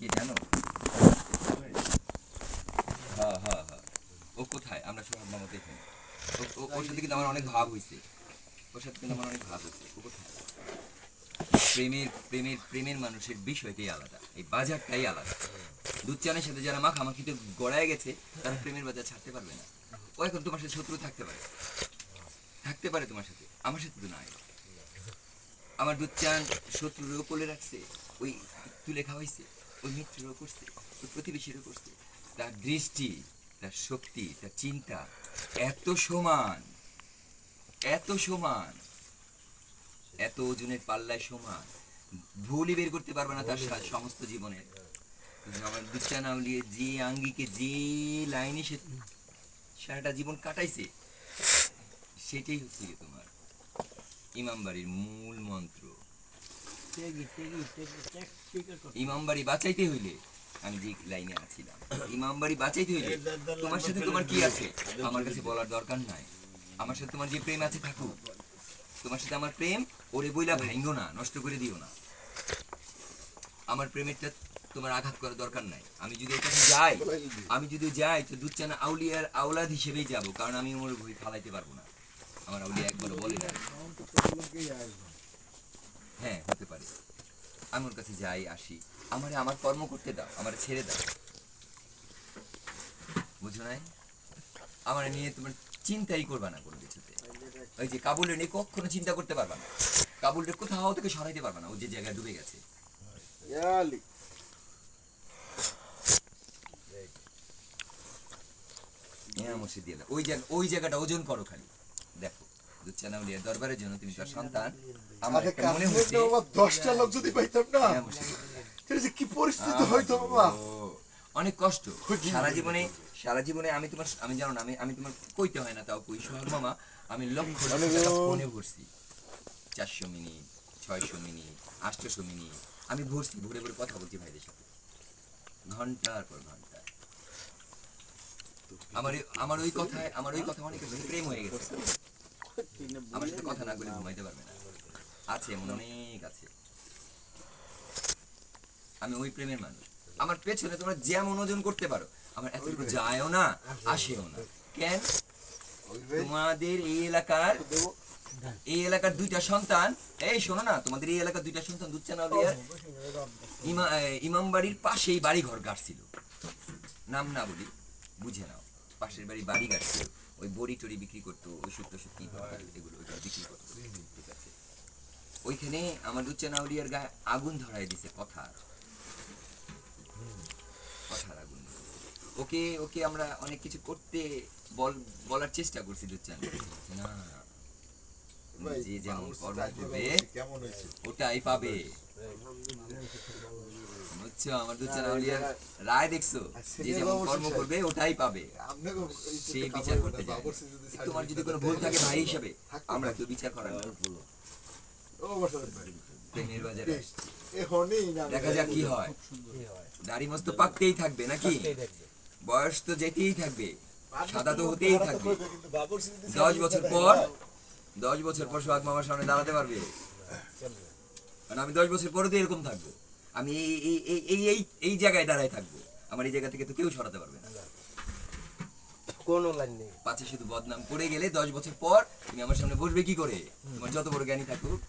কি জানো? হ্যাঁ হ্যাঁ হ্যাঁ, ও কোথায়? আমরা সোহাগ মামা দেখেন, ওর সাথে কিন্তু আমার অনেক ভাব হয়েছে, ওর সাথে কিন্তু আমার অনেক ভাব হয়েছে। ও কোথায়? প্রেমের মানুষের বিষয়টাই আলাদা, এই বাজারটাই আলাদা। দুধ চানের সাথে যারা মাখামাখিতে গড়ায় গেছে তারা প্রেমের বাজার ছাড়তে পারবে না। ও এখন তোমার সাথে শত্রু থাকতে পারে তোমার সাথে, আমার সাথে তো নাই। আমার দুধ চান শত্রুরও কোলে রাখছে, ওই তুলে খাওয়াইছে, ওই মিত্রও করছে, ওই প্রতিবেশীরও করছে। তার দৃষ্টি, তার শক্তি, তার চিন্তা এত সমান, এত সমান, এত ওজনের পাল্লায় সমান, ভুলই বের করতে পারবে না তার সমস্ত জীবনের। আমার দুধ চা নাউলিয়ে যে আঙ্গিকে যে লাইনে সে সারাটা জীবন কাটাইছে, সেটাই হচ্ছে কি তোমার ইমামবাড়ির মূল মন্ত্র। ইমামবাড়ি বাঁচাইতে হইলে, আমি যে লাইনে আছিলাম, ইমামবাড়ি বাঁচাইতে হইলে তোমার সাথে তোমার কি আছে আমার কাছে বলার দরকার নাই। আমার সাথে তোমার যে প্রেম আছে থাকুক, তোমার সাথে আমার প্রেম, ওরে বইলা ভাঙ্গো না, নষ্ট করে দিও না। আমার প্রেমেরটা তোমার আঘাত করার দরকার নাই। আমি যদি যাই তো দুধ চানা আউলিয়ার আওলাদ হিসেবেই যাব, কারণ আমি ওর বই ফালাইতে পারবো না। আমার আউলিয়া একবারও বলে না। হ্যাঁ হতে পারে, আমি ওর কাছে যাই আসি, আমারে আমার কর্ম করতে দাও, আমার ছেড়ে দাও, বুঝো নাই? আমার নিয়ে তোমার চিন্তাই করবা না কোনো কিছুতে। ওই যে কাবুলের নিয়ে কখনো চিন্তা করতে পারবা না, কাবুলের কোথাও থেকে সরাইতে পারবা না, ও যে জায়গায় ডুবে গেছে। ওই জায়গাটা ওজন করো খালি, দেখো দুধ চা নাউলিয়ার দরবারের জন্য তুমি তার সন্তান। আমার মনে হচ্ছে 10টা লোক যদি পাইতাম না, কি পরিস্থিতি হইতো বাবা। অনেক কষ্ট সারা জীবনে আমি জানো না, আমি তোমার কইতে হয় না, তাও কই সোহাগ মামা, আমি লক্ষ টাকা ফোনে ভরছি, 400 মিনিট, 600 মিনিট, 800 মিনিট আমি ভরছি, ভরে ভরে কথা বলছি ভাইদের সাথে, ঘন্টার পর ঘন্টা। আমার ওই কথা অনেকের সাথে প্রেম হয়ে গেছে। আমার সাথে কথা না বলে ঘুমাইতে পারবে না, আছে এমন অনেক আছে। আমি ওই প্রেমের মানুষ। আমার পেছনে তোমরা যেমন ওজন করতে পারো, আমার এতটুকু যায়ও না, আসেও না। কেন? তোমাদের এই এলাকার 2টা সন্তান, এই শোনো না, তোমাদের এই এলাকার 2টা সন্তান দুধ চা নাউলিয়ার ইমামবাড়ির পাশেই বাড়ি ঘর গাড়ছিল, নাম না বলি বুঝে নাও, পাশের বাড়ি গাড়ছিল, ওই বড়ি টড়ি বিক্রি করতো, ওষুধ টষুধ কি এগুলো বিক্রি করতো, ঠিক আছে। ওইখানে আমার দুধ চা নাউলিয়ার গায়ে আগুন ধরাই দিছে, কথার আগুন। ওকে আমরা অনেক কিছু করতে বলার চেষ্টা করছি, দুধ চা না, যে যেমন কর্ম করবে ওটাই পাবে, বুঝছো? আমার দুধ চা নাউলিয়ার রায় দেখছো, যে যেমন কর্ম করবে ওটাই পাবে, সেই বিচার করতে যায়। তোমার যদি কোনো ভুল থাকে ভাই হিসাবে, আমরা কেউ বিচার করার না, প্রেমের বাজারে দেখা যাক কি হয়। দাড়ি মস্ত পাকতেই থাকবে নাকি, বয়স তো যেতেই থাকবে, সাদা তো হতেই থাকবে। 10 বছর পর সোহাগ মামার সামনে দাঁড়াতে পারবে, কারণ আমি 10 বছর পরে তো এরকম থাকবো, আমি এই জায়গায় দাঁড়ায় থাকবো, আমার এই জায়গা থেকে তো কেউ সরাতে পারবে না, কোনো লাইন নেই। পাছে শুধু বদনাম করে গেলে 10 বছর পর তুমি আমার সামনে বসবে কি করে? তোমার যত বড় জ্ঞানী থাকুক,